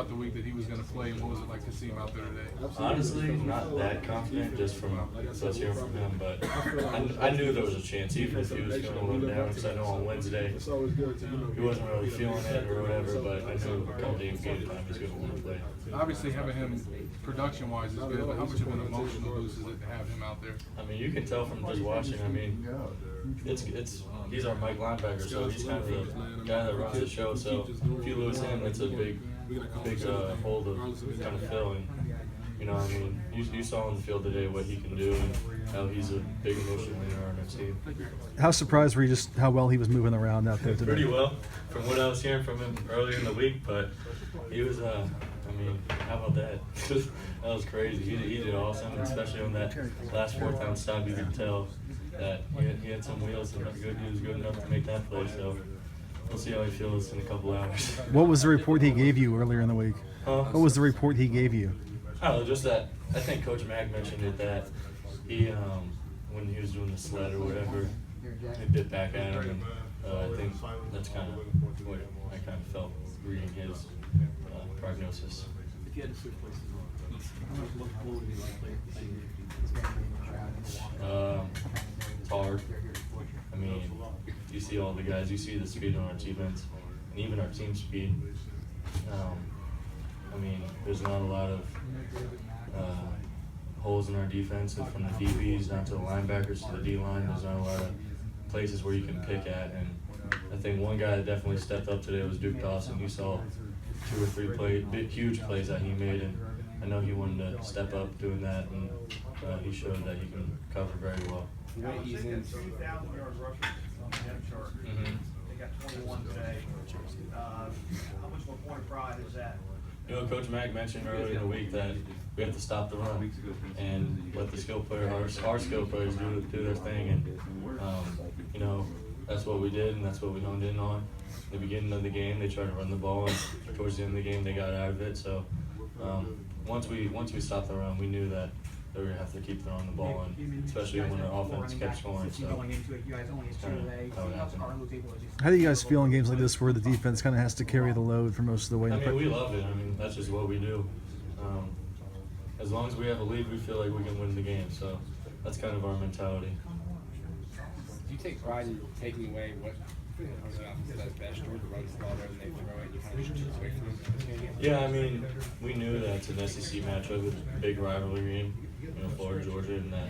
the week that he was going to play, and what was it like to see him out there today? Honestly, not that confident just from us hearing from him, but I knew there was a chance, even if he was feeling a little down, because I know on Wednesday he wasn't really feeling it or whatever, but I knew come game time he's going to want to play. Obviously, having him production-wise is good, but how much of an emotional boost is it to have him out there? I mean, you can tell from just watching. I mean, he's our Mike linebacker, so he's kind of the guy that runs the show. So if you lose him, it's a big hole to kind of fill. And you know, I mean, you saw on the field today what he can do and how he's a big emotional leader on our team. How surprised were you just how well he was moving around out there today? Pretty well, from what I was hearing from him earlier in the week, but he was. I mean, how about that? That was crazy. He did awesome, especially on that last fourth down stop. You could tell that he had some wheels and he was good enough to make that play. So we'll see how he feels in a couple hours. What was the report he gave you earlier in the week? What was the report he gave you? Oh, just that. I think Coach Mack mentioned it that he, when he was doing the sled or whatever, he bit back at him, and I think that's kind of what I kind of felt reading his prognosis. If you had to switch places, what would be It's hard. I mean, you see all the guys, you see the speed on our defense, and even our team speed. I mean, there's not a lot of holes in our defense, and from the DBs down to the linebackers to the D-line, there's not a lot of places where you can pick at. And I think one guy that definitely stepped up today was Duke Dawson. You saw 2 or 3 huge plays that he made, and I know he wanted to step up doing that, and he showed that he can cover very well. He's in 2,000 yard rushers on the depth chart. They got 21 today. How much of a point of pride is that? You know, Coach Mack mentioned earlier in the week that we have to stop the run and let the skill players, our skill players, do their thing. And you know, that's what we did, and that's what we honed in on. In the beginning of the game, they tried to run the ball, and towards the end of the game, they got out of it. So once we stopped the run, we knew that they were going to have to keep throwing the ball, and especially when our offense kept scoring. So that's kind of how it happened. How do you guys feel in games like this where the defense kind of has to carry the load for most of the way? I mean, we love it. I mean, that's just what we do. As long as we have a lead, we feel like we can win the game. So that's kind of our mentality. Do you take pride in taking away what the offense does best, or the runs the ball there and they throw it, and you kind of shoot away from them? Yeah, I mean, we knew that it's an SEC matchup, it's a big rivalry game, you know, Florida, Georgia, and that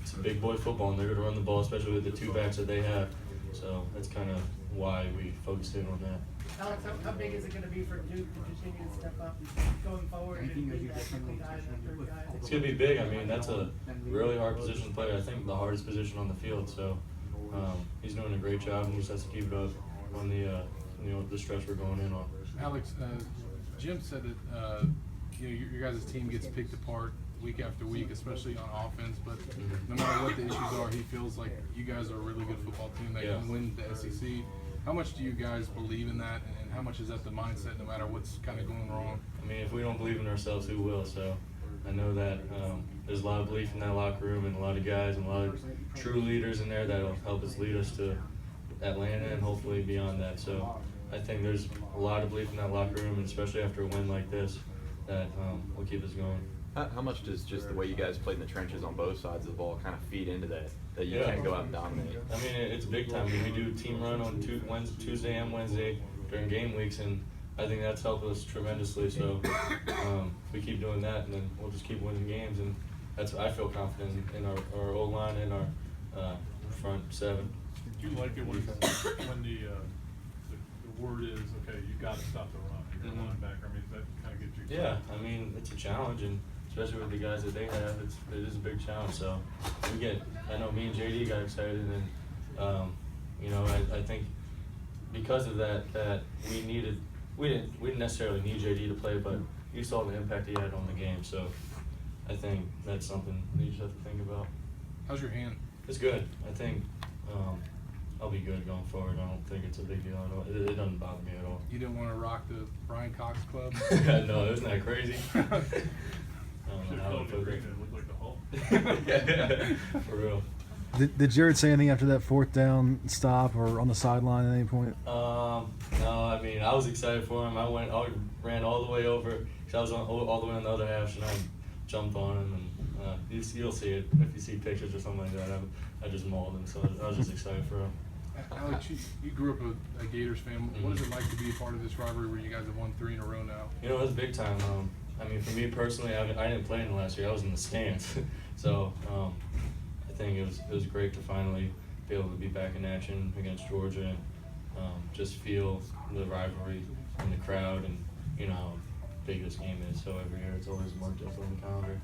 it's a big boy football, and they're going to run the ball, especially with the 2 backs that they have. So that's kind of why we focused in on that. Alex, how big is it going to be for Duke to continue to step up going forward and be that second guy and that third guy? It's going to be big. I mean, that's a really hard position to play. I think the hardest position on the field. So he's doing a great job, and he just has to keep it up on the the stretch we're going in on. Alex, Jim said that your guys' team gets picked apart week after week, especially on offense. But no matter what the issues are, he feels like you guys are a really good football team that can win the SEC. How much do you guys believe in that, and how much is that the mindset no matter what's kind of going wrong? I mean, if we don't believe in ourselves, who will? So I know that there's a lot of belief in that locker room, and a lot of guys and a lot of true leaders in there that will help us lead us to Atlanta and hopefully beyond that. So I think there's a lot of belief in that locker room, and especially after a win like this, that will keep us going. How much does just the way you guys played in the trenches on both sides of the ball kind of feed into that you can't go out and dominate? I mean, it's big time. I mean, we do team run on Tuesday and Wednesday during game weeks, and I think that's helped us tremendously. So we keep doing that, and then we'll just keep winning games. And I feel confident in our O-line and our front 7. Do you like it when the word is, okay, you got to stop the run? You're a linebacker. I mean, does that kind of get you excited? Yeah, I mean, it's a challenge, and especially with the guys that they have, it is a big challenge. So I know me and JD got excited, and you know, I think because of that we didn't necessarily need JD to play, but you saw the impact he had on the game. So I think that's something that you just have to think about. How's your hand? It's good. I think I'll be good going forward. I don't think it's a big deal at all. It doesn't bother me at all. You didn't want to rock the Brian Cox Club? No, isn't that crazy? I don't know how to put it. Look like the Hulk. Yeah, for real. Did Jared say anything after that 4th down stop or on the sideline at any point? No, I mean, I was excited for him. I ran all the way over, cause I was all the way on the other half, and I jumped on him, and you'll see it if you see pictures or something like that. I just mauled him, so I was just excited for him. Alex, you grew up a Gators fan. What is it like to be a part of this rivalry where you guys have won 3 in a row now? You know, it's big time. I mean, for me personally, I didn't play in the last year. I was in the stands, so I think it was great to finally be able to be back in action against Georgia and just feel the rivalry and the crowd and you know how big this game is. So every year it's always marked up on the calendar.